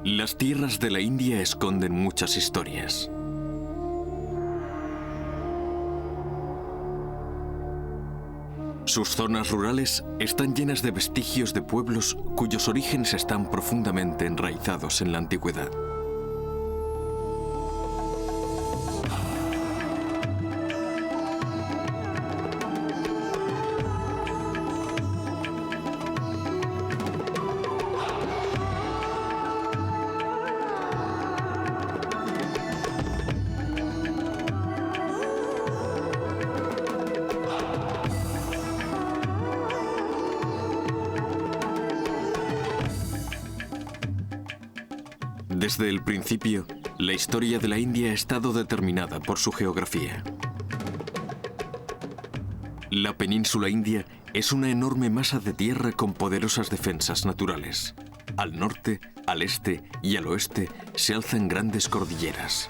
Las tierras de la India esconden muchas historias. Sus zonas rurales están llenas de vestigios de pueblos cuyos orígenes están profundamente enraizados en la antigüedad. Desde el principio, la historia de la India ha estado determinada por su geografía. La península india es una enorme masa de tierra con poderosas defensas naturales. Al norte, al este y al oeste se alzan grandes cordilleras.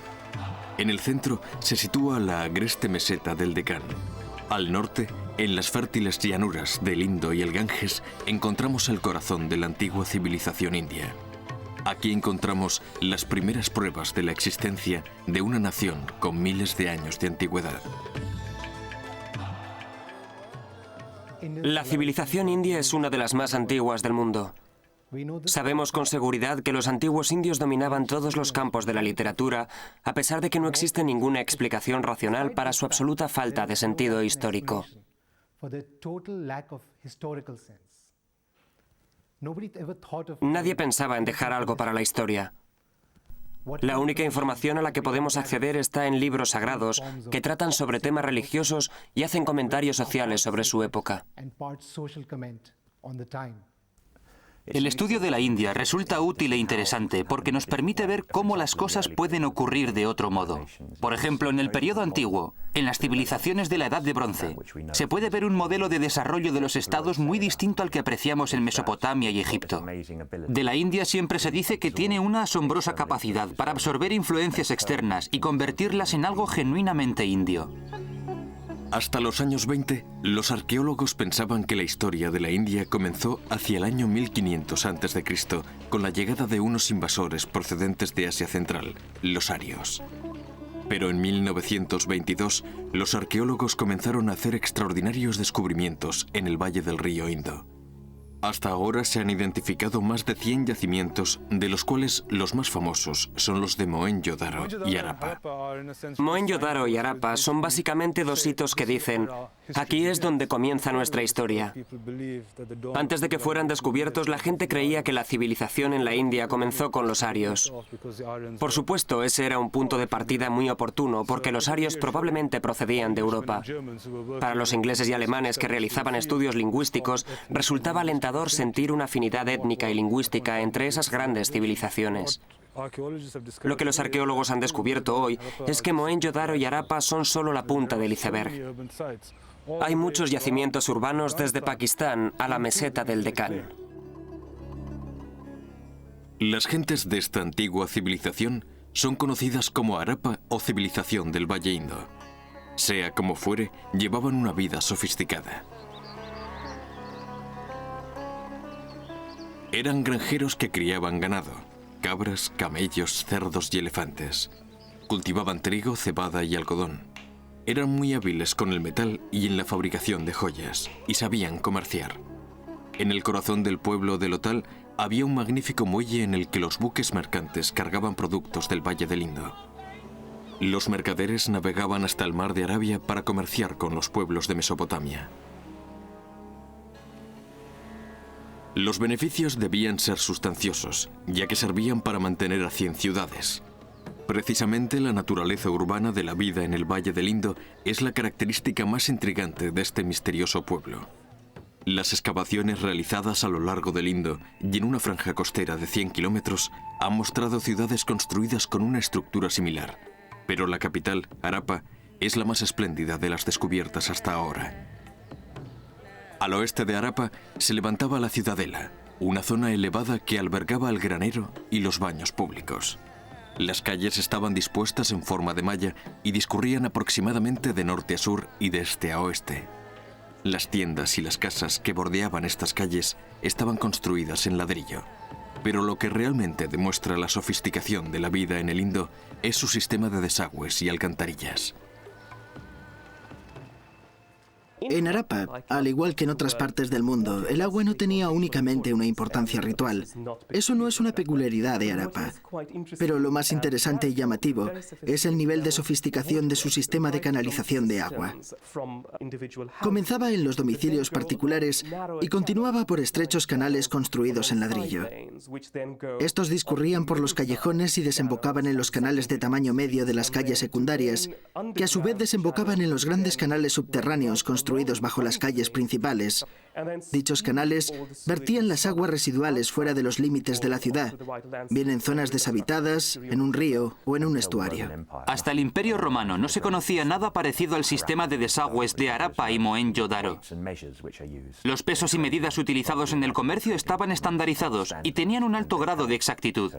En el centro se sitúa la agreste meseta del Deccan. Al norte, en las fértiles llanuras del Indo y el Ganges, encontramos el corazón de la antigua civilización india. Aquí encontramos las primeras pruebas de la existencia de una nación con miles de años de antigüedad. La civilización india es una de las más antiguas del mundo. Sabemos con seguridad que los antiguos indios dominaban todos los campos de la literatura, a pesar de que no existe ninguna explicación racional para su absoluta falta de sentido histórico. Nadie pensaba en dejar algo para la historia. La única información a la que podemos acceder está en libros sagrados que tratan sobre temas religiosos y hacen comentarios sociales sobre su época. El estudio de la India resulta útil e interesante porque nos permite ver cómo las cosas pueden ocurrir de otro modo. Por ejemplo, en el periodo antiguo, en las civilizaciones de la Edad de Bronce, se puede ver un modelo de desarrollo de los estados muy distinto al que apreciamos en Mesopotamia y Egipto. De la India siempre se dice que tiene una asombrosa capacidad para absorber influencias externas y convertirlas en algo genuinamente indio. Hasta los años 20, los arqueólogos pensaban que la historia de la India comenzó hacia el año 1500 a.C., con la llegada de unos invasores procedentes de Asia Central, los arios. Pero en 1922, los arqueólogos comenzaron a hacer extraordinarios descubrimientos en el valle del río Indo. Hasta ahora se han identificado más de 100 yacimientos, de los cuales los más famosos son los de Mohenjo-Daro y Harappa. Mohenjo-Daro y Harappa son básicamente dos hitos que dicen: aquí es donde comienza nuestra historia. Antes de que fueran descubiertos, la gente creía que la civilización en la India comenzó con los arios. Por supuesto, ese era un punto de partida muy oportuno, porque los arios probablemente procedían de Europa. Para los ingleses y alemanes que realizaban estudios lingüísticos, resultaba alentador sentir una afinidad étnica y lingüística entre esas grandes civilizaciones. Lo que los arqueólogos han descubierto hoy es que Mohenjo-Daro y Harappa son solo la punta del iceberg. Hay muchos yacimientos urbanos desde Pakistán a la meseta del Deccan. Las gentes de esta antigua civilización son conocidas como Harappa o civilización del Valle Indo. Sea como fuere, llevaban una vida sofisticada. Eran granjeros que criaban ganado, cabras, camellos, cerdos y elefantes. Cultivaban trigo, cebada y algodón. Eran muy hábiles con el metal y en la fabricación de joyas, y sabían comerciar. En el corazón del pueblo de Lothal había un magnífico muelle en el que los buques mercantes cargaban productos del Valle del Indo. Los mercaderes navegaban hasta el mar de Arabia para comerciar con los pueblos de Mesopotamia. Los beneficios debían ser sustanciosos, ya que servían para mantener a 100 ciudades. Precisamente la naturaleza urbana de la vida en el Valle del Indo es la característica más intrigante de este misterioso pueblo. Las excavaciones realizadas a lo largo del Indo y en una franja costera de 100 kilómetros han mostrado ciudades construidas con una estructura similar, pero la capital, Harappa, es la más espléndida de las descubiertas hasta ahora. Al oeste de Harappa se levantaba la ciudadela, una zona elevada que albergaba el granero y los baños públicos. Las calles estaban dispuestas en forma de malla y discurrían aproximadamente de norte a sur y de este a oeste. Las tiendas y las casas que bordeaban estas calles estaban construidas en ladrillo, Pero lo que realmente demuestra la sofisticación de la vida en el Indo es su sistema de desagües y alcantarillas. En Harappa, al igual que en otras partes del mundo, el agua no tenía únicamente una importancia ritual. Eso no es una peculiaridad de Harappa. Pero lo más interesante y llamativo es el nivel de sofisticación de su sistema de canalización de agua. Comenzaba en los domicilios particulares y continuaba por estrechos canales construidos en ladrillo. Estos discurrían por los callejones y desembocaban en los canales de tamaño medio de las calles secundarias, que a su vez desembocaban en los grandes canales subterráneos construidos bajo las calles principales. Dichos canales vertían las aguas residuales fuera de los límites de la ciudad, bien en zonas deshabitadas, en un río o en un estuario. Hasta el Imperio Romano no se conocía nada parecido al sistema de desagües de Harappa y Mohenjo-Daro. Los pesos y medidas utilizados en el comercio estaban estandarizados y tenían un alto grado de exactitud.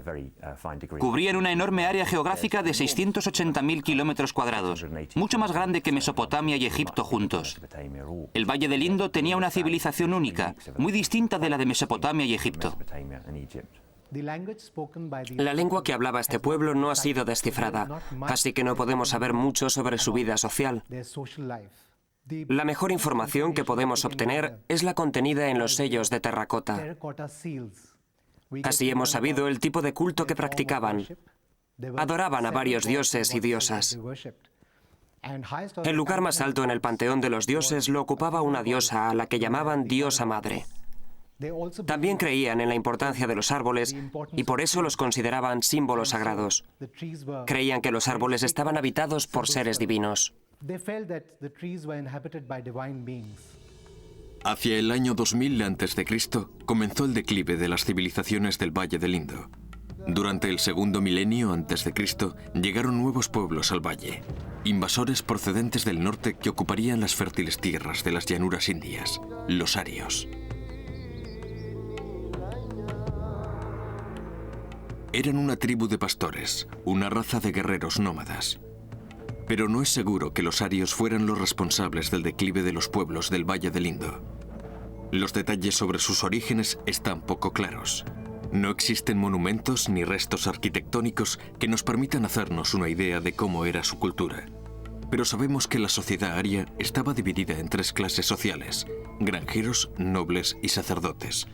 Cubrían una enorme área geográfica de 680.000 kilómetros cuadrados, mucho más grande que Mesopotamia y Egipto juntos. El Valle del Indo tenía una civilización única, muy distinta de la de Mesopotamia y Egipto. La lengua que hablaba este pueblo no ha sido descifrada, así que no podemos saber mucho sobre su vida social. La mejor información que podemos obtener es la contenida en los sellos de terracota. Así hemos sabido el tipo de culto que practicaban. Adoraban a varios dioses y diosas. El lugar más alto en el panteón de los dioses lo ocupaba una diosa a la que llamaban diosa madre. También creían en la importancia de los árboles y por eso los consideraban símbolos sagrados. Creían que los árboles estaban habitados por seres divinos. Hacia el año 2000 a.C. comenzó el declive de las civilizaciones del Valle del Indo. Durante el segundo milenio a.C. llegaron nuevos pueblos al valle, invasores procedentes del norte que ocuparían las fértiles tierras de las llanuras indias, los arios. Eran una tribu de pastores, una raza de guerreros nómadas. Pero no es seguro que los arios fueran los responsables del declive de los pueblos del Valle del Indo. Los detalles sobre sus orígenes están poco claros. No existen monumentos ni restos arquitectónicos que nos permitan hacernos una idea de cómo era su cultura. Pero sabemos que la sociedad aria estaba dividida en tres clases sociales: granjeros, nobles y sacerdotes.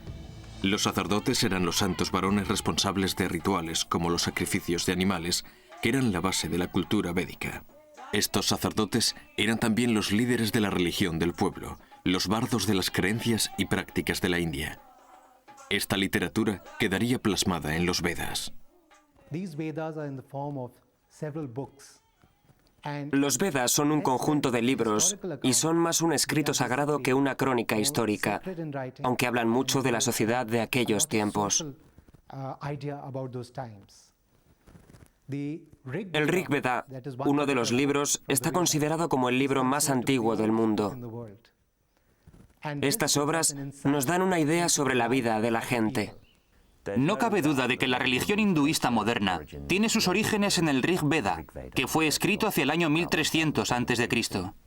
Los sacerdotes eran los santos varones responsables de rituales como los sacrificios de animales, que eran la base de la cultura védica. Estos sacerdotes eran también los líderes de la religión del pueblo, los bardos de las creencias y prácticas de la India. Esta literatura quedaría plasmada en los Vedas. Los Vedas son un conjunto de libros y son más un escrito sagrado que una crónica histórica, aunque hablan mucho de la sociedad de aquellos tiempos. El Rig Veda, uno de los libros, está considerado como el libro más antiguo del mundo. Estas obras nos dan una idea sobre la vida de la gente. No cabe duda de que la religión hinduista moderna tiene sus orígenes en el Rig Veda, que fue escrito hacia el año 1300 a.C.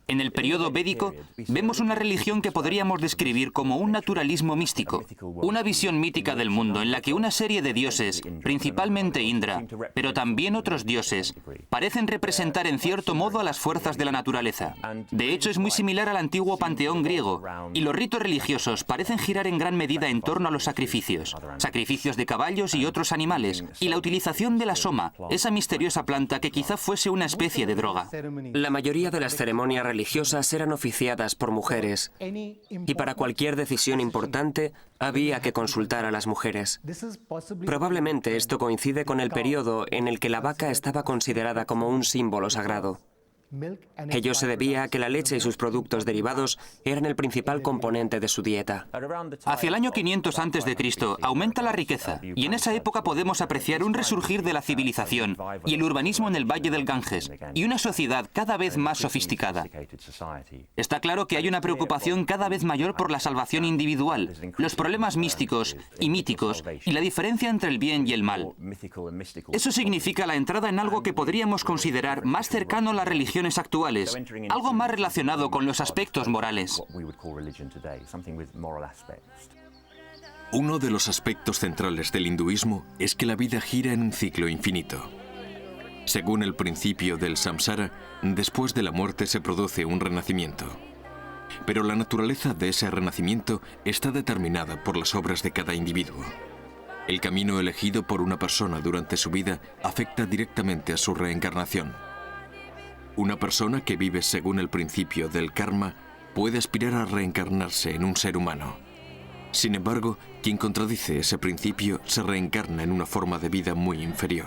En el periodo védico vemos una religión que podríamos describir como un naturalismo místico, una visión mítica del mundo en la que una serie de dioses, principalmente Indra, pero también otros dioses, parecen representar en cierto modo a las fuerzas de la naturaleza. De hecho, es muy similar al antiguo panteón griego, y los ritos religiosos parecen girar en gran medida en torno a los sacrificios de caballos y otros animales, y la utilización de la soma, esa misteriosa planta que quizá fuese una especie de droga. La mayoría de las ceremonias religiosas eran oficiadas por mujeres, y para cualquier decisión importante había que consultar a las mujeres. Probablemente esto coincide con el periodo en el que la vaca estaba considerada como un símbolo sagrado. Ello se debía a que la leche y sus productos derivados eran el principal componente de su dieta. Hacia el año 500 a.C. aumenta la riqueza, y en esa época podemos apreciar un resurgir de la civilización y el urbanismo en el Valle del Ganges, y una sociedad cada vez más sofisticada. Está claro que hay una preocupación cada vez mayor por la salvación individual, los problemas místicos y míticos, y la diferencia entre el bien y el mal. Eso significa la entrada en algo que podríamos considerar más cercano a la religión actuales, algo más relacionado con los aspectos morales. Uno de los aspectos centrales del hinduismo es que la vida gira en un ciclo infinito. Según el principio del samsara, después de la muerte se produce un renacimiento. Pero la naturaleza de ese renacimiento está determinada por las obras de cada individuo. El camino elegido por una persona durante su vida afecta directamente a su reencarnación. Una persona que vive según el principio del karma puede aspirar a reencarnarse en un ser humano. Sin embargo, quien contradice ese principio se reencarna en una forma de vida muy inferior.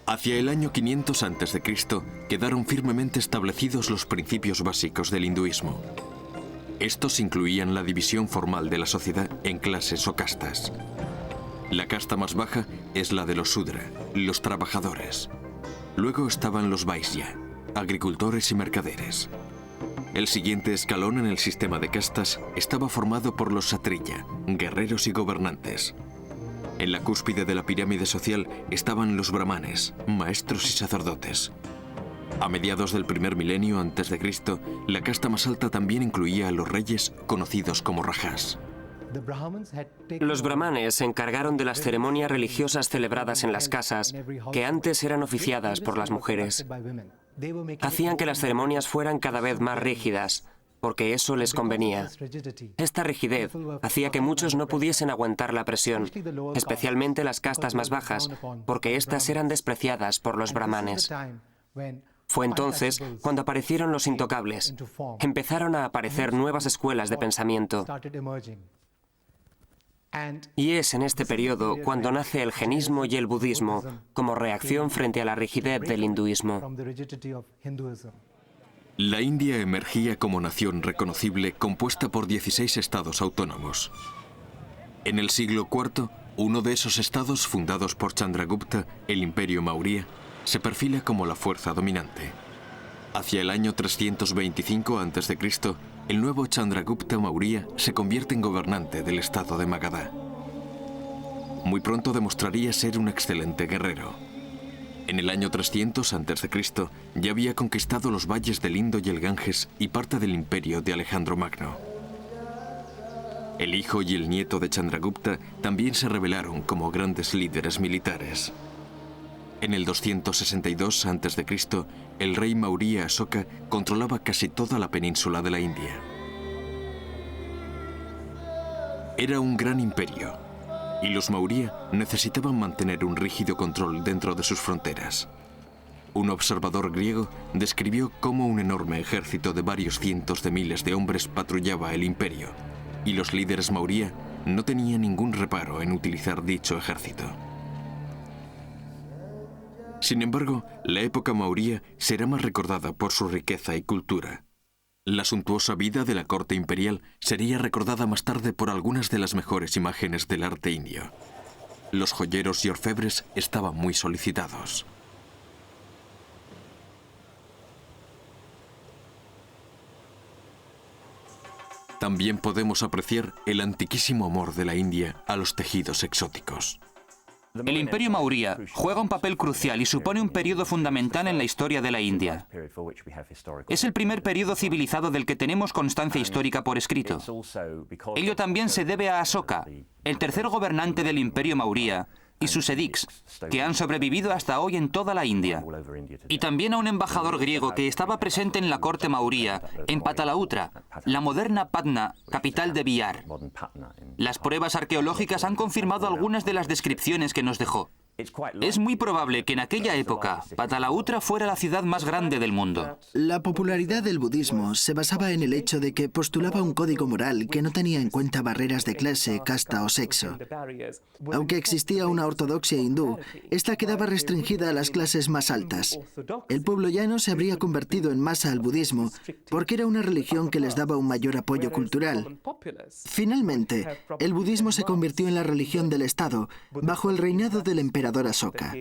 Hacia el año 500 a.C. quedaron firmemente establecidos los principios básicos del hinduismo. Estos incluían la división formal de la sociedad en clases o castas. La casta más baja es la de los Sudra, los trabajadores. Luego estaban los Vaisya, agricultores y mercaderes. El siguiente escalón en el sistema de castas estaba formado por los Satriya, guerreros y gobernantes. En la cúspide de la pirámide social estaban los brahmanes, maestros y sacerdotes. A mediados del primer milenio antes de Cristo, la casta más alta también incluía a los reyes, conocidos como rajas. Los brahmanes se encargaron de las ceremonias religiosas celebradas en las casas, que antes eran oficiadas por las mujeres. Hacían que las ceremonias fueran cada vez más rígidas, porque eso les convenía. Esta rigidez hacía que muchos no pudiesen aguantar la presión, especialmente las castas más bajas, porque éstas eran despreciadas por los brahmanes. Fue entonces cuando aparecieron los intocables. Empezaron a aparecer nuevas escuelas de pensamiento. Y es en este periodo cuando nace el jainismo y el budismo como reacción frente a la rigidez del hinduismo. La India emergía como nación reconocible compuesta por 16 estados autónomos. En el siglo IV, uno de esos estados fundados por Chandragupta, el Imperio Maurya, se perfila como la fuerza dominante. Hacia el año 325 a.C., el nuevo Chandragupta Maurya se convierte en gobernante del estado de Magadha. Muy pronto demostraría ser un excelente guerrero. En el año 300 a.C. ya había conquistado los valles del Indo y el Ganges y parte del imperio de Alejandro Magno. El hijo y el nieto de Chandragupta también se revelaron como grandes líderes militares. En el 262 a.C., el rey Maurya Asoka controlaba casi toda la península de la India. Era un gran imperio, y los Maurya necesitaban mantener un rígido control dentro de sus fronteras. Un observador griego describió cómo un enorme ejército de varios cientos de miles de hombres patrullaba el imperio, y los líderes Maurya no tenían ningún reparo en utilizar dicho ejército. Sin embargo, la época Maurya será más recordada por su riqueza y cultura. La suntuosa vida de la corte imperial sería recordada más tarde por algunas de las mejores imágenes del arte indio. Los joyeros y orfebres estaban muy solicitados. También podemos apreciar el antiquísimo amor de la India a los tejidos exóticos. El Imperio Maurya juega un papel crucial y supone un periodo fundamental en la historia de la India. Es el primer periodo civilizado del que tenemos constancia histórica por escrito. Ello también se debe a Asoka, el tercer gobernante del Imperio Maurya, y sus edicts, que han sobrevivido hasta hoy en toda la India. Y también a un embajador griego que estaba presente en la corte Maurya, en Patalautra, la moderna Patna, capital de Bihar. Las pruebas arqueológicas han confirmado algunas de las descripciones que nos dejó. Es muy probable que en aquella época Patalautra fuera la ciudad más grande del mundo. La popularidad del budismo se basaba en el hecho de que postulaba un código moral que no tenía en cuenta barreras de clase, casta o sexo. Aunque existía una ortodoxia hindú, esta quedaba restringida a las clases más altas. El pueblo llano se habría convertido en masa al budismo porque era una religión que les daba un mayor apoyo cultural. Finalmente, el budismo se convirtió en la religión del Estado bajo el reinado del emperador Asoka.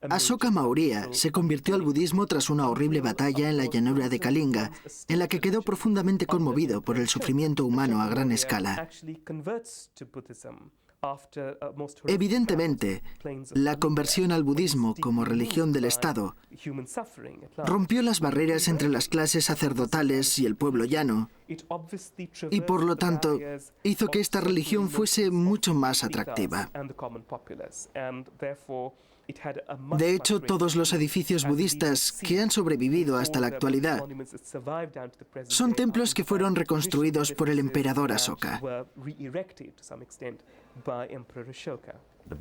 Asoka Maurya se convirtió al budismo tras una horrible batalla en la llanura de Kalinga, en la que quedó profundamente conmovido por el sufrimiento humano a gran escala. Evidentemente, la conversión al budismo como religión del Estado rompió las barreras entre las clases sacerdotales y el pueblo llano y por lo tanto hizo que esta religión fuese mucho más atractiva. De hecho, todos los edificios budistas que han sobrevivido hasta la actualidad son templos que fueron reconstruidos por el emperador Asoka.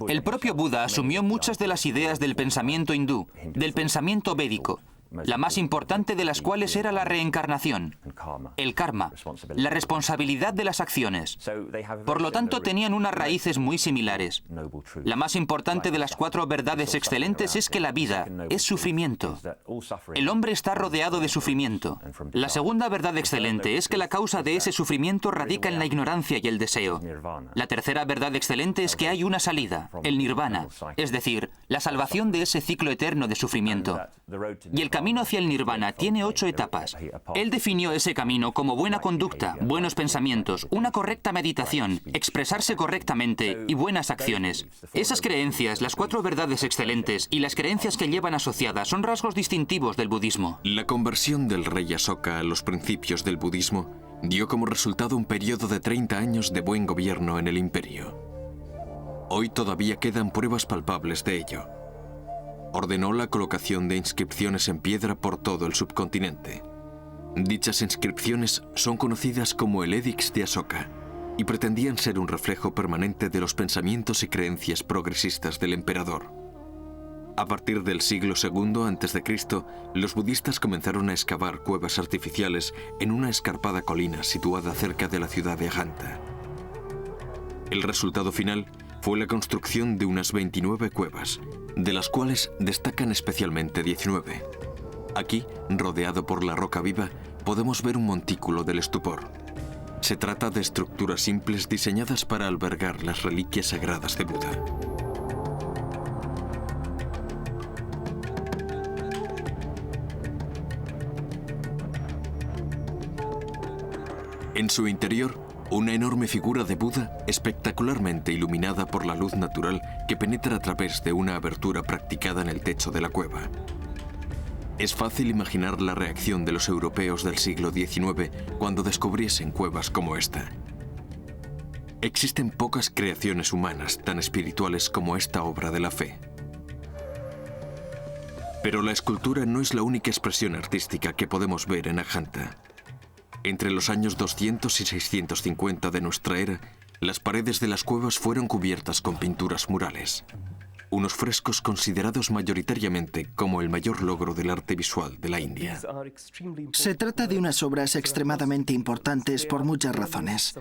El propio Buda asumió muchas de las ideas del pensamiento hindú, del pensamiento védico, la más importante de las cuales era la reencarnación, el karma, la responsabilidad de las acciones. Por lo tanto, tenían unas raíces muy similares. La más importante de las 4 verdades excelentes es que la vida es sufrimiento. El hombre está rodeado de sufrimiento. La segunda verdad excelente es que la causa de ese sufrimiento radica en la ignorancia y el deseo. La tercera verdad excelente es que hay una salida, el nirvana, es decir, la salvación de ese ciclo eterno de sufrimiento. Y el camino hacia el nirvana tiene 8 etapas. Él definió ese camino como buena conducta, buenos pensamientos, una correcta meditación, expresarse correctamente y buenas acciones. Esas creencias, las 4 verdades excelentes y las creencias que llevan asociadas son rasgos distintivos del budismo. La conversión del rey Asoka a los principios del budismo dio como resultado un periodo de 30 años de buen gobierno en el imperio. Hoy todavía quedan pruebas palpables de ello. Ordenó la colocación de inscripciones en piedra por todo el subcontinente. Dichas inscripciones son conocidas como el Edicts de Asoka y pretendían ser un reflejo permanente de los pensamientos y creencias progresistas del emperador. A partir del siglo II a.C., los budistas comenzaron a excavar cuevas artificiales en una escarpada colina situada cerca de la ciudad de Ajanta. El resultado final fue la construcción de unas 29 cuevas, de las cuales destacan especialmente 19. Aquí, rodeado por la roca viva, podemos ver un montículo del estupor. Se trata de estructuras simples diseñadas para albergar las reliquias sagradas de Buda. En su interior, una enorme figura de Buda espectacularmente iluminada por la luz natural que penetra a través de una abertura practicada en el techo de la cueva. Es fácil imaginar la reacción de los europeos del siglo XIX cuando descubriesen cuevas como esta. Existen pocas creaciones humanas tan espirituales como esta obra de la fe. Pero la escultura no es la única expresión artística que podemos ver en Ajanta. Entre los años 200 y 650 de nuestra era, las paredes de las cuevas fueron cubiertas con pinturas murales. Unos frescos considerados mayoritariamente como el mayor logro del arte visual de la India. Se trata de unas obras extremadamente importantes por muchas razones.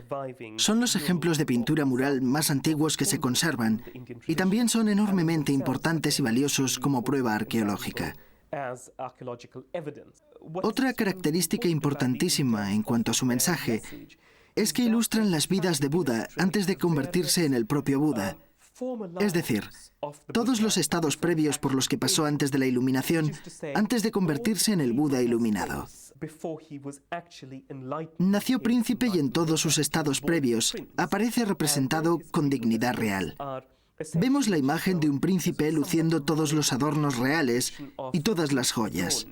Son los ejemplos de pintura mural más antiguos que se conservan y también son enormemente importantes y valiosos como prueba arqueológica. Otra característica importantísima en cuanto a su mensaje es que ilustran las vidas de Buda antes de convertirse en el propio Buda. Es decir, todos los estados previos por los que pasó antes de la iluminación, antes de convertirse en el Buda iluminado. Nació príncipe y en todos sus estados previos aparece representado con dignidad real. Vemos la imagen de un príncipe luciendo todos los adornos reales y todas las joyas.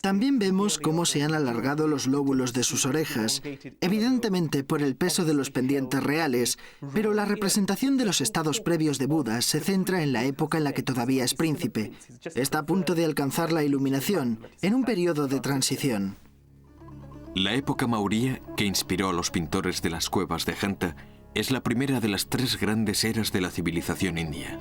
También vemos cómo se han alargado los lóbulos de sus orejas, evidentemente por el peso de los pendientes reales, pero la representación de los estados previos de Buda se centra en la época en la que todavía es príncipe. Está a punto de alcanzar la iluminación, en un periodo de transición. La época mauría, que inspiró a los pintores de las cuevas de Ajanta, es la primera de las 3 grandes eras de la civilización india.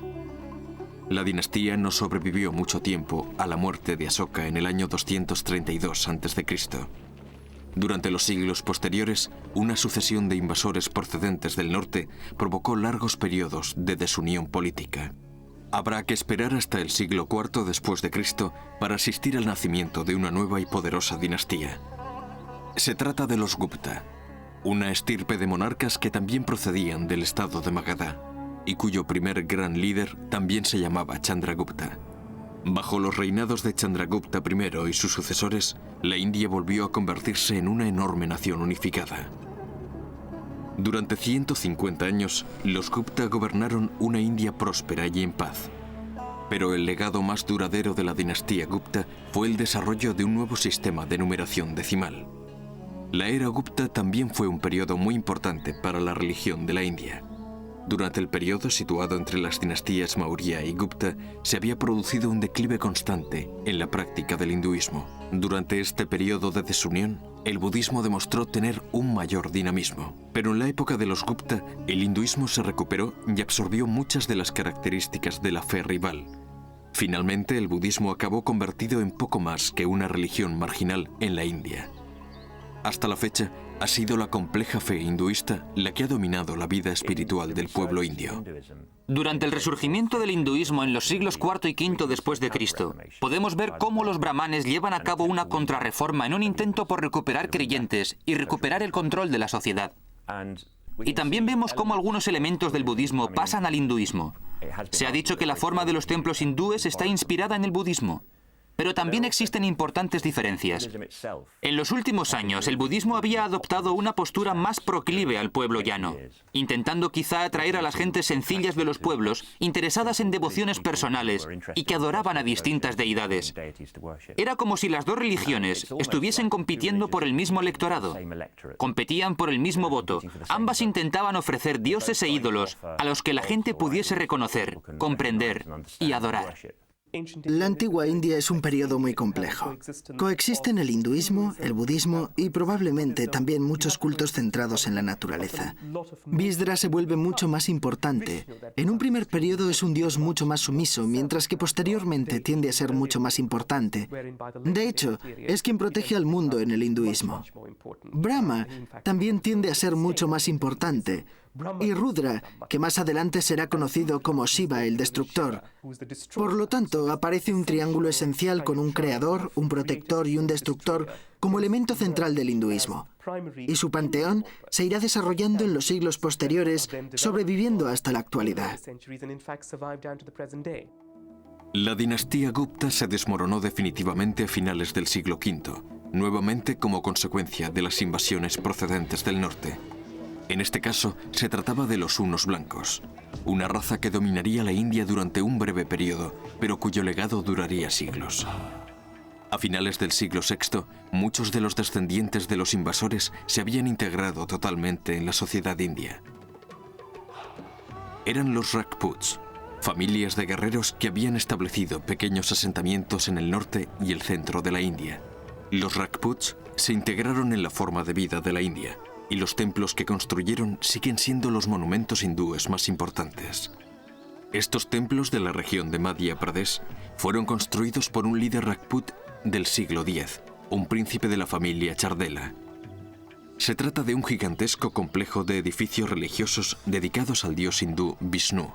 La dinastía no sobrevivió mucho tiempo a la muerte de Asoka en el año 232 a.C. Durante los siglos posteriores, una sucesión de invasores procedentes del norte provocó largos periodos de desunión política. Habrá que esperar hasta el siglo IV después de Cristo para asistir al nacimiento de una nueva y poderosa dinastía. Se trata de los Gupta, una estirpe de monarcas que también procedían del estado de Magadha y cuyo primer gran líder también se llamaba Chandragupta. Bajo los reinados de Chandragupta I y sus sucesores, la India volvió a convertirse en una enorme nación unificada. Durante 150 años, los Gupta gobernaron una India próspera y en paz. Pero el legado más duradero de la dinastía Gupta fue el desarrollo de un nuevo sistema de numeración decimal. La era Gupta también fue un periodo muy importante para la religión de la India. Durante el periodo situado entre las dinastías Maurya y Gupta, se había producido un declive constante en la práctica del hinduismo. Durante este periodo de desunión, el budismo demostró tener un mayor dinamismo. Pero en la época de los Gupta, el hinduismo se recuperó y absorbió muchas de las características de la fe rival. Finalmente, el budismo acabó convertido en poco más que una religión marginal en la India. Hasta la fecha, ha sido la compleja fe hinduista la que ha dominado la vida espiritual del pueblo indio. Durante el resurgimiento del hinduismo en los siglos IV y V después de Cristo, podemos ver cómo los brahmanes llevan a cabo una contrarreforma en un intento por recuperar creyentes y recuperar el control de la sociedad. Y también vemos cómo algunos elementos del budismo pasan al hinduismo. Se ha dicho que la forma de los templos hindúes está inspirada en el budismo. Pero también existen importantes diferencias. En los últimos años, el budismo había adoptado una postura más proclive al pueblo llano, intentando quizá atraer a las gentes sencillas de los pueblos, interesadas en devociones personales y que adoraban a distintas deidades. Era como si las dos religiones estuviesen compitiendo por el mismo electorado. Competían por el mismo voto. Ambas intentaban ofrecer dioses e ídolos a los que la gente pudiese reconocer, comprender y adorar. La antigua India es un periodo muy complejo. Coexisten el hinduismo, el budismo y probablemente también muchos cultos centrados en la naturaleza. Visdra se vuelve mucho más importante. En un primer periodo es un dios mucho más sumiso, mientras que posteriormente tiende a ser mucho más importante. De hecho, es quien protege al mundo en el hinduismo. Brahma también tiende a ser mucho más importante. Y Rudra, que más adelante será conocido como Shiva el Destructor. Por lo tanto, aparece un triángulo esencial con un creador, un protector y un destructor como elemento central del hinduismo. Y su panteón se irá desarrollando en los siglos posteriores, sobreviviendo hasta la actualidad. La dinastía Gupta se desmoronó definitivamente a finales del siglo V, nuevamente como consecuencia de las invasiones procedentes del norte. En este caso, se trataba de los hunos blancos, una raza que dominaría la India durante un breve periodo, pero cuyo legado duraría siglos. A finales del siglo VI, muchos de los descendientes de los invasores se habían integrado totalmente en la sociedad india. Eran los Rajputs, familias de guerreros que habían establecido pequeños asentamientos en el norte y el centro de la India. Los Rajputs se integraron en la forma de vida de la India, y los templos que construyeron siguen siendo los monumentos hindúes más importantes. Estos templos de la región de Madhya Pradesh fueron construidos por un líder Rajput del siglo X, un príncipe de la familia Chardela. Se trata de un gigantesco complejo de edificios religiosos dedicados al dios hindú Vishnu.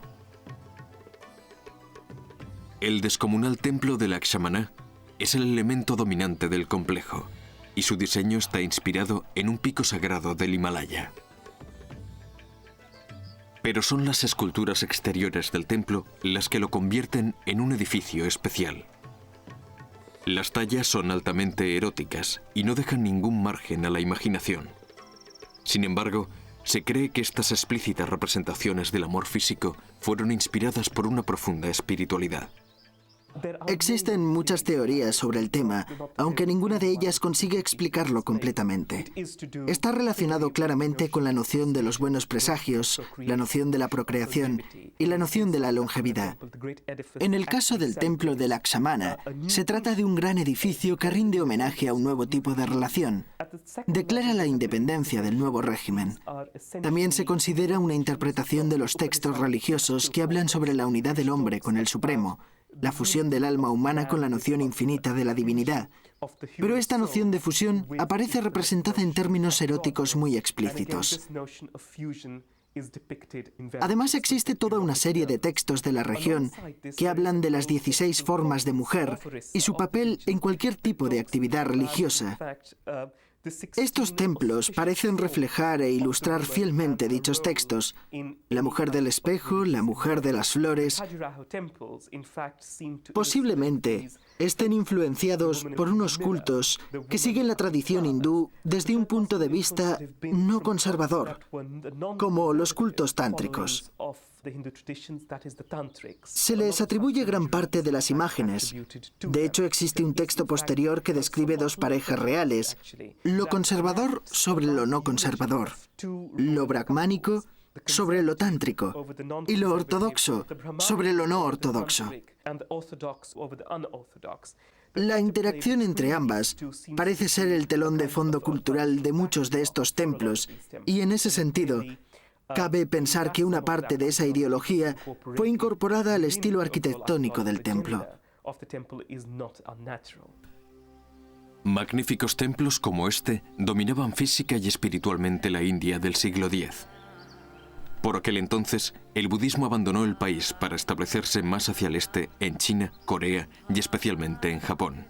El descomunal templo de Lakshmana es el elemento dominante del complejo, y su diseño está inspirado en un pico sagrado del Himalaya. Pero son las esculturas exteriores del templo las que lo convierten en un edificio especial. Las tallas son altamente eróticas y no dejan ningún margen a la imaginación. Sin embargo, se cree que estas explícitas representaciones del amor físico fueron inspiradas por una profunda espiritualidad. Existen muchas teorías sobre el tema, aunque ninguna de ellas consigue explicarlo completamente. Está relacionado claramente con la noción de los buenos presagios, la noción de la procreación y la noción de la longevidad. En el caso del templo de Lakshmana, se trata de un gran edificio que rinde homenaje a un nuevo tipo de relación. Declara la independencia del nuevo régimen. También se considera una interpretación de los textos religiosos que hablan sobre la unidad del hombre con el Supremo, la fusión del alma humana con la noción infinita de la divinidad. Pero esta noción de fusión aparece representada en términos eróticos muy explícitos. Además, existe toda una serie de textos de la región que hablan de las 16 formas de mujer y su papel en cualquier tipo de actividad religiosa. Estos templos parecen reflejar e ilustrar fielmente dichos textos. La mujer del espejo, la mujer de las flores, posiblemente estén influenciados por unos cultos que siguen la tradición hindú desde un punto de vista no conservador, como los cultos tántricos. Se les atribuye gran parte de las imágenes. De hecho, existe un texto posterior que describe dos parejas reales, lo conservador sobre lo no conservador, lo brahmánico sobre lo tántrico y lo ortodoxo sobre lo no ortodoxo. La interacción entre ambas parece ser el telón de fondo cultural de muchos de estos templos, y en ese sentido, cabe pensar que una parte de esa ideología fue incorporada al estilo arquitectónico del templo. Magníficos templos como este dominaban física y espiritualmente la India del siglo X. Por aquel entonces, el budismo abandonó el país para establecerse más hacia el este, en China, Corea y especialmente en Japón.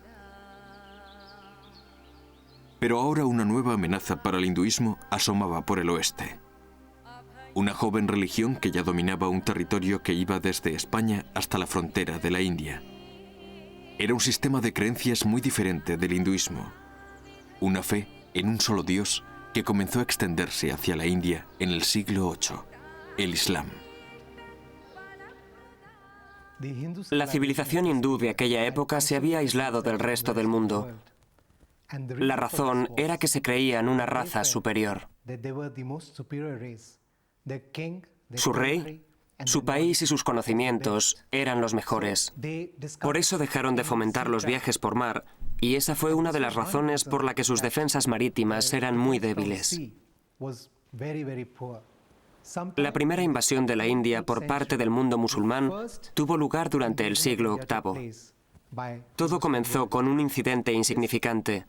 Pero ahora una nueva amenaza para el hinduismo asomaba por el oeste. Una joven religión que ya dominaba un territorio que iba desde España hasta la frontera de la India. Era un sistema de creencias muy diferente del hinduismo. Una fe en un solo Dios que comenzó a extenderse hacia la India en el siglo VIII. El Islam. La civilización hindú de aquella época se había aislado del resto del mundo. La razón era que se creían una raza superior. Su rey, su país y sus conocimientos eran los mejores. Por eso dejaron de fomentar los viajes por mar, y esa fue una de las razones por la que sus defensas marítimas eran muy débiles. La primera invasión de la India por parte del mundo musulmán tuvo lugar durante el siglo VIII. Todo comenzó con un incidente insignificante.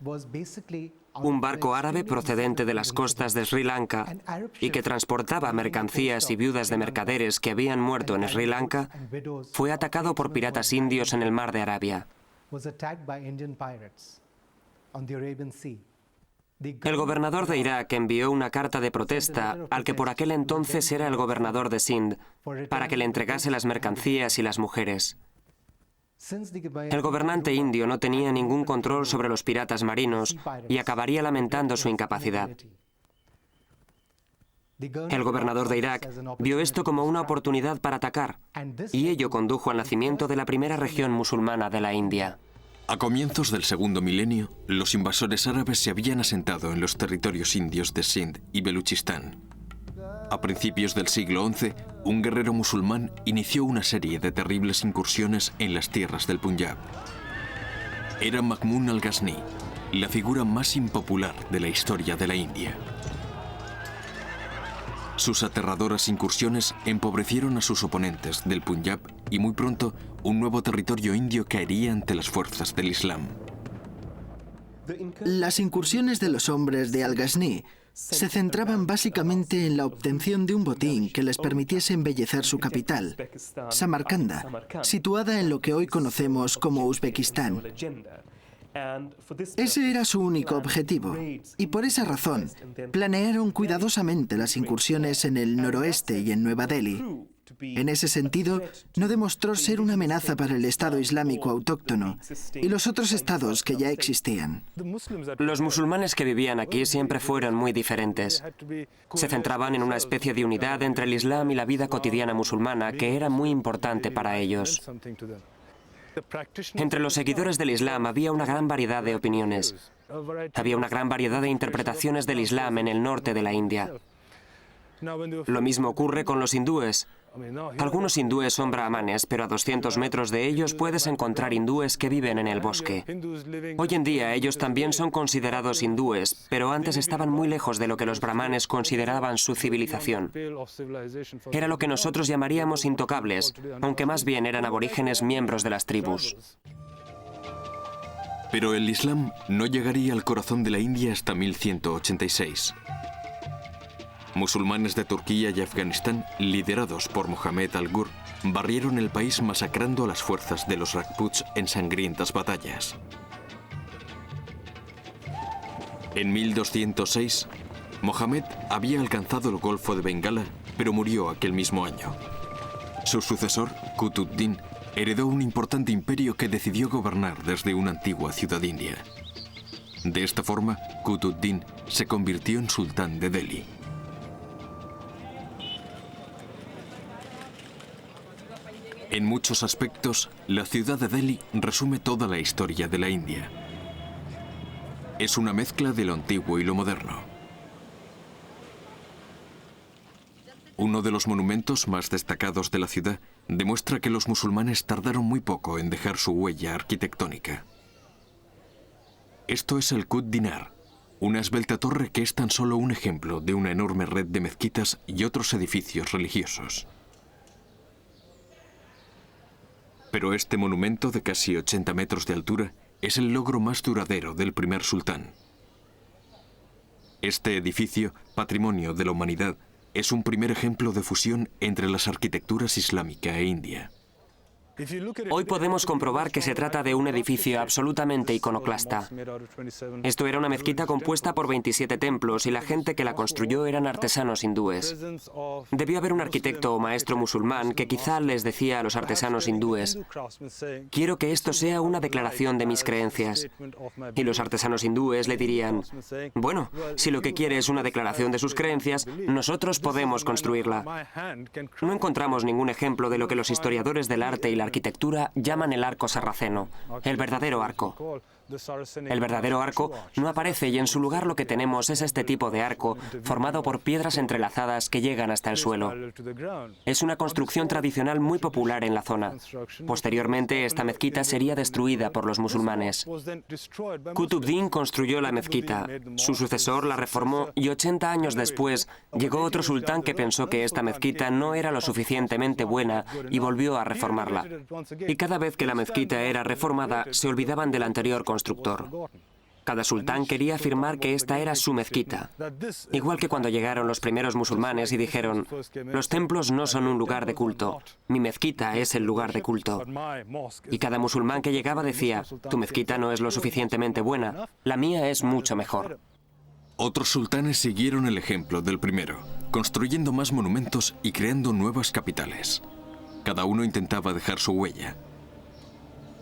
Un barco árabe procedente de las costas de Sri Lanka y que transportaba mercancías y viudas de mercaderes que habían muerto en Sri Lanka fue atacado por piratas indios en el mar de Arabia. El gobernador de Irak envió una carta de protesta al que por aquel entonces era el gobernador de Sindh para que le entregase las mercancías y las mujeres. El gobernante indio no tenía ningún control sobre los piratas marinos y acabaría lamentando su incapacidad. El gobernador de Irak vio esto como una oportunidad para atacar, y ello condujo al nacimiento de la primera región musulmana de la India. A comienzos del segundo milenio, los invasores árabes se habían asentado en los territorios indios de Sindh y Beluchistán. A principios del siglo XI, un guerrero musulmán inició una serie de terribles incursiones en las tierras del Punjab. Era Mahmud al-Ghazni, la figura más impopular de la historia de la India. Sus aterradoras incursiones empobrecieron a sus oponentes del Punjab y muy pronto un nuevo territorio indio caería ante las fuerzas del Islam. Las incursiones de los hombres de al-Ghazni se centraban básicamente en la obtención de un botín que les permitiese embellecer su capital, Samarcanda, situada en lo que hoy conocemos como Uzbekistán. Ese era su único objetivo, y por esa razón planearon cuidadosamente las incursiones en el noroeste y en Nueva Delhi. En ese sentido, no demostró ser una amenaza para el Estado Islámico autóctono y los otros estados que ya existían. Los musulmanes que vivían aquí siempre fueron muy diferentes. Se centraban en una especie de unidad entre el Islam y la vida cotidiana musulmana que era muy importante para ellos. Entre los seguidores del Islam había una gran variedad de opiniones. Había una gran variedad de interpretaciones del Islam en el norte de la India. Lo mismo ocurre con los hindúes. Algunos hindúes son brahmanes, pero a 200 metros de ellos puedes encontrar hindúes que viven en el bosque. Hoy en día ellos también son considerados hindúes, pero antes estaban muy lejos de lo que los brahmanes consideraban su civilización. Era lo que nosotros llamaríamos intocables, aunque más bien eran aborígenes miembros de las tribus. Pero el Islam no llegaría al corazón de la India hasta 1186. Musulmanes de Turquía y Afganistán, liderados por Mohammed al-Ghur, barrieron el país masacrando a las fuerzas de los Rajputs en sangrientas batallas. En 1206, Mohammed había alcanzado el Golfo de Bengala, pero murió aquel mismo año. Su sucesor, Qutb-ud-Din, heredó un importante imperio que decidió gobernar desde una antigua ciudad india. De esta forma, Qutb-ud-Din se convirtió en sultán de Delhi. En muchos aspectos, la ciudad de Delhi resume toda la historia de la India. Es una mezcla de lo antiguo y lo moderno. Uno de los monumentos más destacados de la ciudad demuestra que los musulmanes tardaron muy poco en dejar su huella arquitectónica. Esto es el Qut Dinar, una esbelta torre que es tan solo un ejemplo de una enorme red de mezquitas y otros edificios religiosos. Pero este monumento de casi 80 metros de altura es el logro más duradero del primer sultán. Este edificio, patrimonio de la humanidad, es un primer ejemplo de fusión entre las arquitecturas islámica e india. Hoy podemos comprobar que se trata de un edificio absolutamente iconoclasta. Esto era una mezquita compuesta por 27 templos y la gente que la construyó eran artesanos hindúes. Debió haber un arquitecto o maestro musulmán que quizá les decía a los artesanos hindúes: quiero que esto sea una declaración de mis creencias. Y los artesanos hindúes le dirían: bueno, si lo que quiere es una declaración de sus creencias, nosotros podemos construirla. No encontramos ningún ejemplo de lo que los historiadores del arte y la arquitectura llaman el arco sarraceno, el verdadero arco. El verdadero arco no aparece y en su lugar lo que tenemos es este tipo de arco formado por piedras entrelazadas que llegan hasta el suelo. Es una construcción tradicional muy popular en la zona. Posteriormente, esta mezquita sería destruida por los musulmanes. Qutb-Din construyó la mezquita, su sucesor la reformó y 80 años después llegó otro sultán que pensó que esta mezquita no era lo suficientemente buena y volvió a reformarla. Y cada vez que la mezquita era reformada, se olvidaban del anterior constructor. Cada sultán quería afirmar que esta era su mezquita. Igual que cuando llegaron los primeros musulmanes y dijeron: los templos no son un lugar de culto, mi mezquita es el lugar de culto. Y cada musulmán que llegaba decía: tu mezquita no es lo suficientemente buena, la mía es mucho mejor. Otros sultanes siguieron el ejemplo del primero, construyendo más monumentos y creando nuevas capitales. Cada uno intentaba dejar su huella.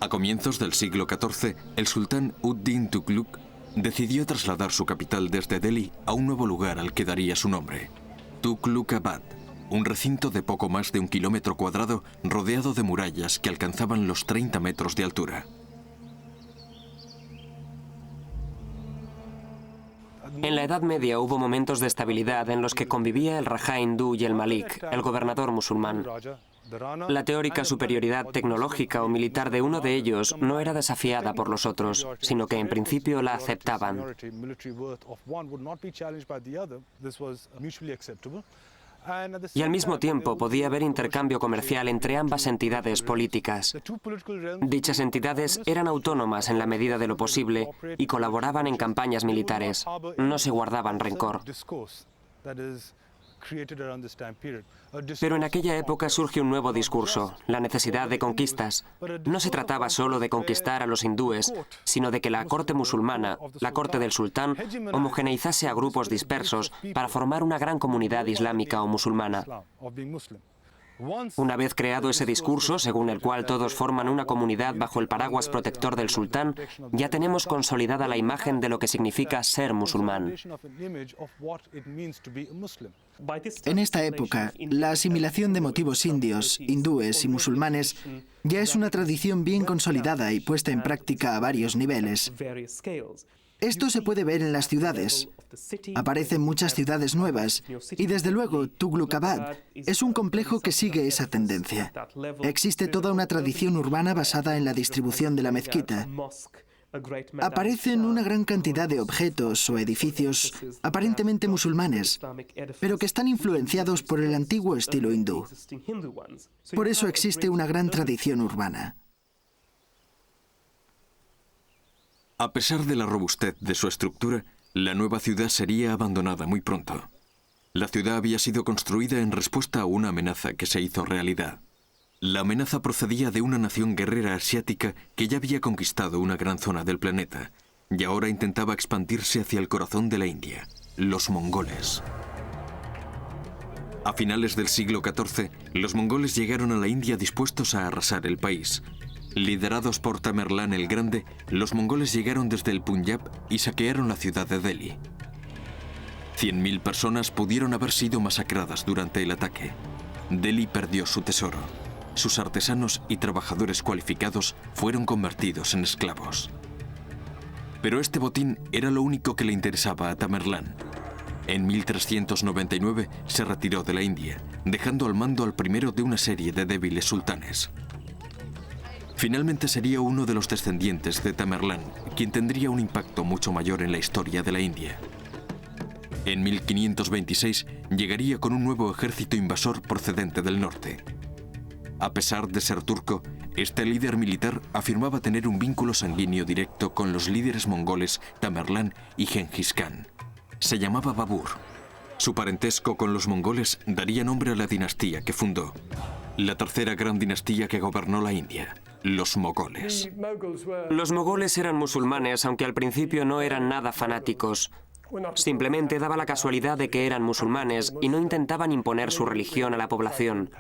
A comienzos del siglo XIV, el sultán ud-Din Tughlaq decidió trasladar su capital desde Delhi a un nuevo lugar al que daría su nombre, Tughlaqabad, un recinto de poco más de 1 kilómetro cuadrado rodeado de murallas que alcanzaban los 30 metros de altura. En la Edad Media hubo momentos de estabilidad en los que convivía el Rajá hindú y el Malik, el gobernador musulmán. La teórica superioridad tecnológica o militar de uno de ellos no era desafiada por los otros, sino que en principio la aceptaban. Y al mismo tiempo podía haber intercambio comercial entre ambas entidades políticas. Dichas entidades eran autónomas en la medida de lo posible y colaboraban en campañas militares. No se guardaban rencor. Pero en aquella época surge un nuevo discurso, la necesidad de conquistas. No se trataba solo de conquistar a los hindúes, sino de que la corte musulmana, la corte del sultán, homogeneizase a grupos dispersos para formar una gran comunidad islámica o musulmana. Una vez creado ese discurso, según el cual todos forman una comunidad bajo el paraguas protector del sultán, ya tenemos consolidada la imagen de lo que significa ser musulmán. En esta época, la asimilación de motivos indios, hindúes y musulmanes ya es una tradición bien consolidada y puesta en práctica a varios niveles. Esto se puede ver en las ciudades. Aparecen muchas ciudades nuevas y desde luego Tughlaqabad es un complejo que sigue esa tendencia. Existe toda una tradición urbana basada en la distribución de la mezquita. Aparecen una gran cantidad de objetos o edificios aparentemente musulmanes, pero que están influenciados por el antiguo estilo hindú. Por eso existe una gran tradición urbana. A pesar de la robustez de su estructura, la nueva ciudad sería abandonada muy pronto. La ciudad había sido construida en respuesta a una amenaza que se hizo realidad. La amenaza procedía de una nación guerrera asiática que ya había conquistado una gran zona del planeta y ahora intentaba expandirse hacia el corazón de la India, los mongoles. A finales del siglo XIV, los mongoles llegaron a la India dispuestos a arrasar el país. Liderados por Tamerlán el Grande, los mongoles llegaron desde el Punjab y saquearon la ciudad de Delhi. 100.000 personas pudieron haber sido masacradas durante el ataque. Delhi perdió su tesoro. Sus artesanos y trabajadores cualificados fueron convertidos en esclavos. Pero este botín era lo único que le interesaba a Tamerlán. En 1399 se retiró de la India, dejando al mando al primero de una serie de débiles sultanes. Finalmente sería uno de los descendientes de Tamerlán quien tendría un impacto mucho mayor en la historia de la India. En 1526 llegaría con un nuevo ejército invasor procedente del norte. A pesar de ser turco, este líder militar afirmaba tener un vínculo sanguíneo directo con los líderes mongoles Tamerlán y Gengis Khan. Se llamaba Babur. Su parentesco con los mongoles daría nombre a la dinastía que fundó, la tercera gran dinastía que gobernó la India, los mogoles. Los mogoles eran musulmanes, aunque al principio no eran nada fanáticos. Simplemente daba la casualidad de que eran musulmanes y no intentaban imponer su religión a la población.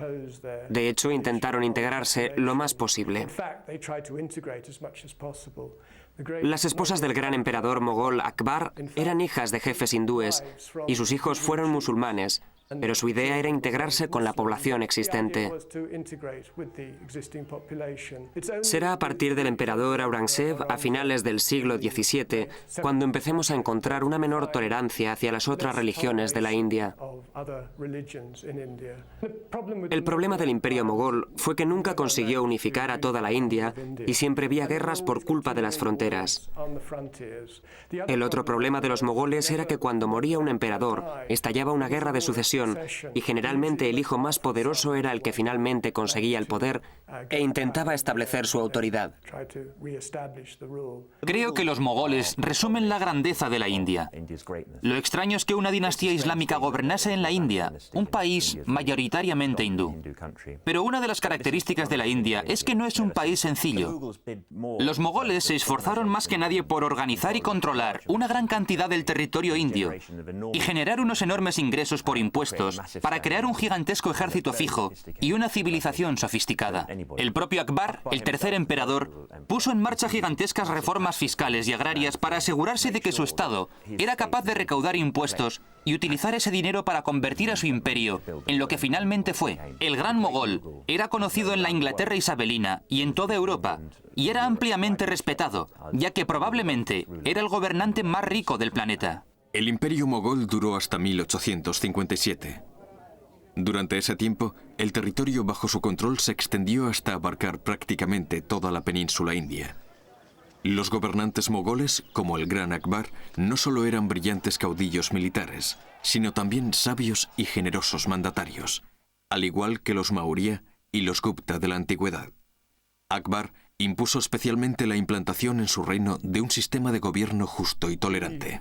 De hecho, intentaron integrarse lo más posible. Las esposas del gran emperador mogol Akbar eran hijas de jefes hindúes y sus hijos fueron musulmanes, pero su idea era integrarse con la población existente. Será a partir del emperador Aurangzeb a finales del siglo XVII cuando empecemos a encontrar una menor tolerancia hacia las otras religiones de la India. El problema del imperio mogol fue que nunca consiguió unificar a toda la India y siempre había guerras por culpa de las fronteras. El otro problema de los mogoles era que cuando moría un emperador, estallaba una guerra de sucesión y generalmente el hijo más poderoso era el que finalmente conseguía el poder e intentaba establecer su autoridad. Creo que los mogoles resumen la grandeza de la India. Lo extraño es que una dinastía islámica gobernase en la India, un país mayoritariamente hindú. Pero una de las características de la India es que no es un país sencillo. Los mogoles se esforzaron más que nadie por organizar y controlar una gran cantidad del territorio indio y generar unos enormes ingresos por impuestos para crear un gigantesco ejército fijo y una civilización sofisticada. El propio Akbar, el tercer emperador, puso en marcha gigantescas reformas fiscales y agrarias para asegurarse de que su Estado era capaz de recaudar impuestos y utilizar ese dinero para convertir a su imperio en lo que finalmente fue. El Gran Mogol era conocido en la Inglaterra isabelina y en toda Europa, y era ampliamente respetado, ya que probablemente era el gobernante más rico del planeta. El imperio mogol duró hasta 1857. Durante ese tiempo, el territorio bajo su control se extendió hasta abarcar prácticamente toda la península india. Los gobernantes mogoles, como el gran Akbar, no solo eran brillantes caudillos militares, sino también sabios y generosos mandatarios, al igual que los Maurya y los Gupta de la antigüedad. Akbar impuso especialmente la implantación en su reino de un sistema de gobierno justo y tolerante.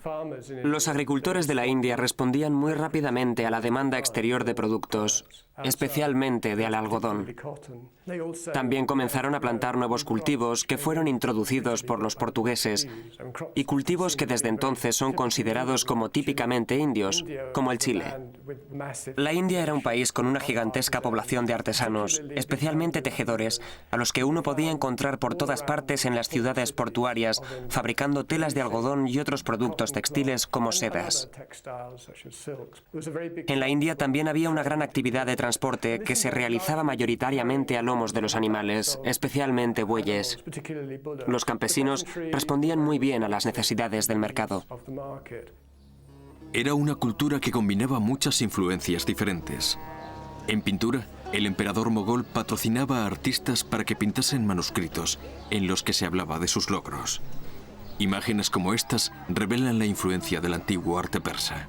Los agricultores de la India respondían muy rápidamente a la demanda exterior de productos, especialmente del algodón. También comenzaron a plantar nuevos cultivos que fueron introducidos por los portugueses y cultivos que desde entonces son considerados como típicamente indios, como el chile. La India era un país con una gigantesca población de artesanos, especialmente tejedores, a los que uno podía encontrar por todas partes en las ciudades portuarias, fabricando telas de algodón y otros productos textiles como sedas. En la India también había una gran actividad de transporte que se realizaba mayoritariamente a lomos de los animales, especialmente bueyes. Los campesinos respondían muy bien a las necesidades del mercado. Era una cultura que combinaba muchas influencias diferentes. En pintura, el emperador mogol patrocinaba a artistas para que pintasen manuscritos en los que se hablaba de sus logros. Imágenes como estas revelan la influencia del antiguo arte persa.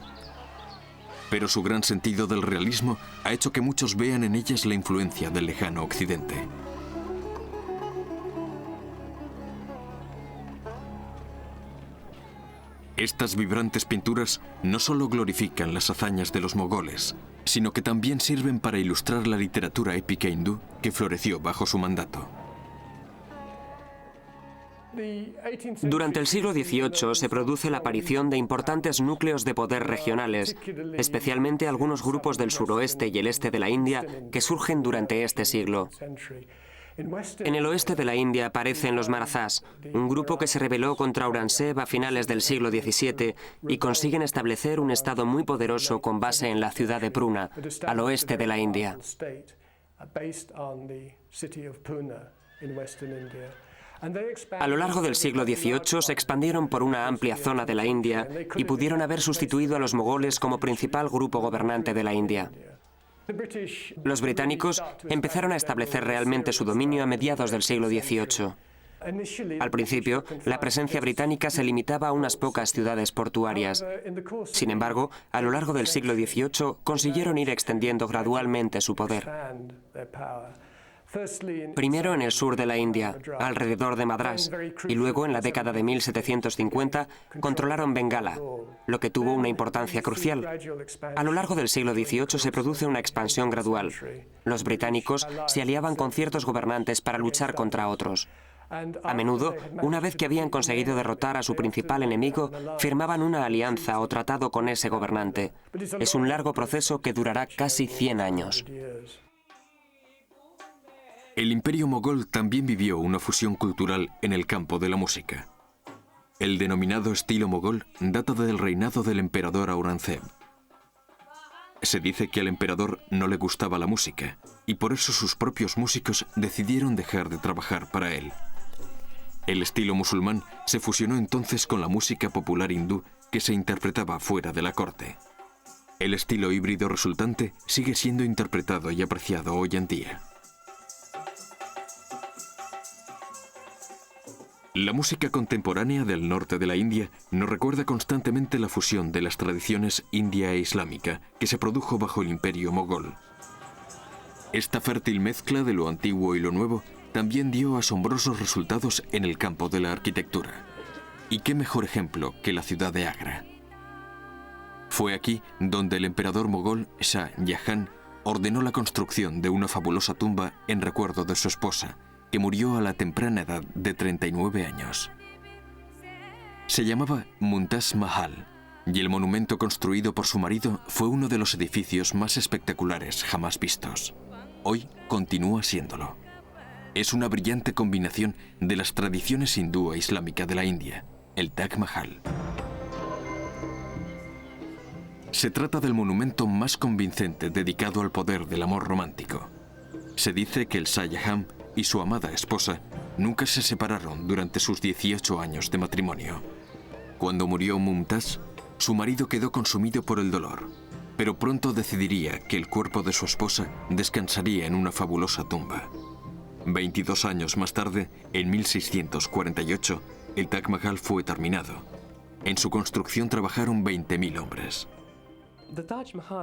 Pero su gran sentido del realismo ha hecho que muchos vean en ellas la influencia del lejano occidente. Estas vibrantes pinturas no solo glorifican las hazañas de los mogoles, sino que también sirven para ilustrar la literatura épica hindú que floreció bajo su mandato. Durante el siglo XVIII se produce la aparición de importantes núcleos de poder regionales, especialmente algunos grupos del suroeste y el este de la India que surgen durante este siglo. En el oeste de la India aparecen los Marathás, un grupo que se rebeló contra Aurangzeb a finales del siglo XVII y consiguen establecer un estado muy poderoso con base en la ciudad de Pune, al oeste de la India. A lo largo del siglo XVIII se expandieron por una amplia zona de la India y pudieron haber sustituido a los mogoles como principal grupo gobernante de la India. Los británicos empezaron a establecer realmente su dominio a mediados del siglo XVIII. Al principio, la presencia británica se limitaba a unas pocas ciudades portuarias. Sin embargo, a lo largo del siglo XVIII consiguieron ir extendiendo gradualmente su poder. Primero en el sur de la India, alrededor de Madrás, y luego en la década de 1750 controlaron Bengala, lo que tuvo una importancia crucial. A lo largo del siglo XVIII se produce una expansión gradual. Los británicos se aliaban con ciertos gobernantes para luchar contra otros. A menudo, una vez que habían conseguido derrotar a su principal enemigo, firmaban una alianza o tratado con ese gobernante. Es un largo proceso que durará casi 100 años. El Imperio mogol también vivió una fusión cultural en el campo de la música. El denominado estilo mogol data del reinado del emperador Aurangzeb. Se dice que al emperador no le gustaba la música, y por eso sus propios músicos decidieron dejar de trabajar para él. El estilo musulmán se fusionó entonces con la música popular hindú que se interpretaba fuera de la corte. El estilo híbrido resultante sigue siendo interpretado y apreciado hoy en día. La música contemporánea del norte de la India nos recuerda constantemente la fusión de las tradiciones india e islámica que se produjo bajo el Imperio mogol. Esta fértil mezcla de lo antiguo y lo nuevo también dio asombrosos resultados en el campo de la arquitectura. ¿Y qué mejor ejemplo que la ciudad de Agra? Fue aquí donde el emperador mogol Shah Jahan ordenó la construcción de una fabulosa tumba en recuerdo de su esposa, que murió a la temprana edad de 39 años. Se llamaba Mumtaz Mahal, y el monumento construido por su marido fue uno de los edificios más espectaculares jamás vistos. Hoy continúa siéndolo. Es una brillante combinación de las tradiciones hindú e islámica de la India, el Taj Mahal. Se trata del monumento más convincente dedicado al poder del amor romántico. Se dice que el Shah Jahan y su amada esposa nunca se separaron durante sus 18 años de matrimonio. Cuando murió Mumtaz, su marido quedó consumido por el dolor, pero pronto decidiría que el cuerpo de su esposa descansaría en una fabulosa tumba. 22 años más tarde, en 1648, el Taj Mahal fue terminado. En su construcción trabajaron 20.000 hombres.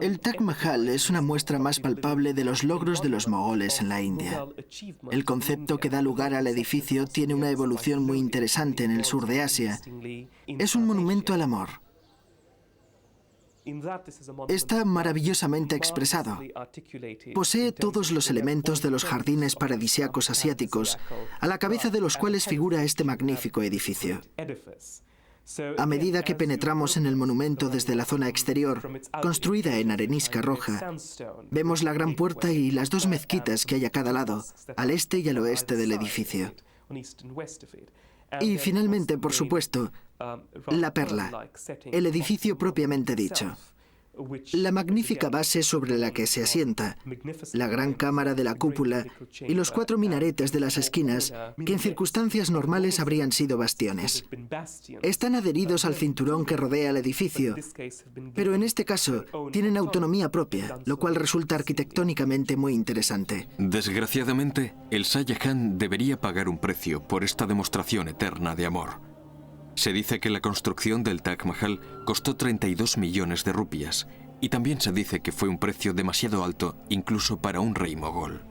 El Taj Mahal es una muestra más palpable de los logros de los mogoles en la India. El concepto que da lugar al edificio tiene una evolución muy interesante en el sur de Asia. Es un monumento al amor. Está maravillosamente expresado. Posee todos los elementos de los jardines paradisíacos asiáticos, a la cabeza de los cuales figura este magnífico edificio. A medida que penetramos en el monumento desde la zona exterior, construida en arenisca roja, vemos la gran puerta y las dos mezquitas que hay a cada lado, al este y al oeste del edificio. Y finalmente, por supuesto, la perla, el edificio propiamente dicho. La magnífica base sobre la que se asienta, la gran cámara de la cúpula y los 4 minaretes de las esquinas, que en circunstancias normales habrían sido bastiones. Están adheridos al cinturón que rodea el edificio, pero en este caso tienen autonomía propia, lo cual resulta arquitectónicamente muy interesante. Desgraciadamente, el Shah Jahan debería pagar un precio por esta demostración eterna de amor. Se dice que la construcción del Taj Mahal costó 32 millones de rupias, y también se dice que fue un precio demasiado alto incluso para un rey mogol.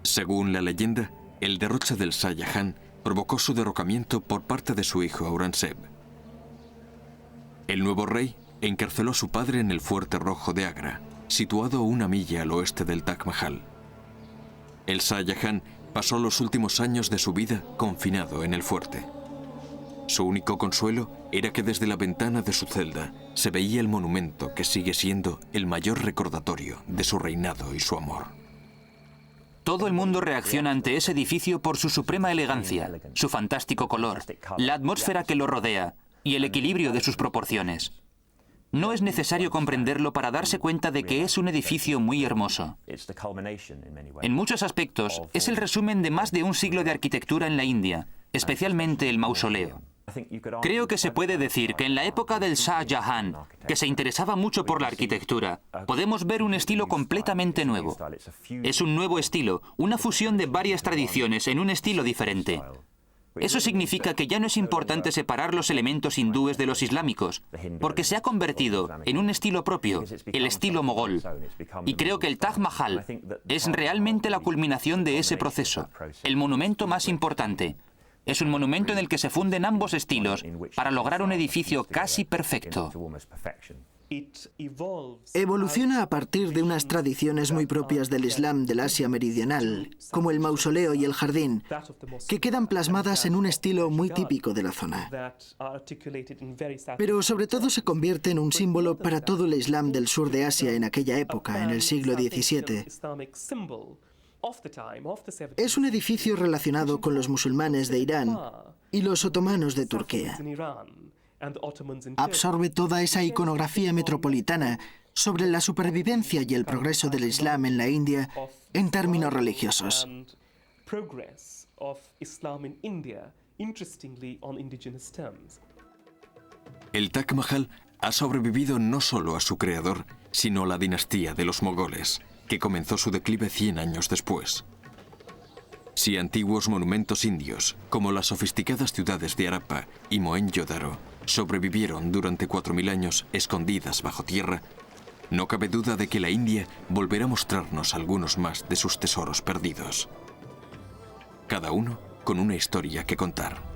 Según la leyenda, el derroche del Shah Jahan provocó su derrocamiento por parte de su hijo Aurangzeb. El nuevo rey encarceló a su padre en el Fuerte Rojo de Agra, situado a 1 milla al oeste del Taj Mahal. El Shah Jahan pasó los últimos años de su vida confinado en el fuerte. Su único consuelo era que desde la ventana de su celda se veía el monumento que sigue siendo el mayor recordatorio de su reinado y su amor. Todo el mundo reacciona ante ese edificio por su suprema elegancia, su fantástico color, la atmósfera que lo rodea y el equilibrio de sus proporciones. No es necesario comprenderlo para darse cuenta de que es un edificio muy hermoso. En muchos aspectos, es el resumen de más de un siglo de arquitectura en la India, especialmente el mausoleo. Creo que se puede decir que en la época del Shah Jahan, que se interesaba mucho por la arquitectura, podemos ver un estilo completamente nuevo. Es un nuevo estilo, una fusión de varias tradiciones en un estilo diferente. Eso significa que ya no es importante separar los elementos hindúes de los islámicos, porque se ha convertido en un estilo propio, el estilo mogol. Y creo que el Taj Mahal es realmente la culminación de ese proceso, el monumento más importante. Es un monumento en el que se funden ambos estilos para lograr un edificio casi perfecto. Evoluciona a partir de unas tradiciones muy propias del Islam del Asia Meridional, como el mausoleo y el jardín, que quedan plasmadas en un estilo muy típico de la zona. Pero sobre todo se convierte en un símbolo para todo el Islam del sur de Asia en aquella época, en el siglo XVII. Es un edificio relacionado con los musulmanes de Irán y los otomanos de Turquía. Absorbe toda esa iconografía metropolitana sobre la supervivencia y el progreso del Islam en la India en términos religiosos. El Taj Mahal ha sobrevivido no solo a su creador, sino a la dinastía de los mogoles, que comenzó su declive 100 años después. Si antiguos monumentos indios, como las sofisticadas ciudades de Harappa y Mohenjo-Daro, sobrevivieron durante 4000 años escondidas bajo tierra, no cabe duda de que la India volverá a mostrarnos algunos más de sus tesoros perdidos. Cada uno con una historia que contar.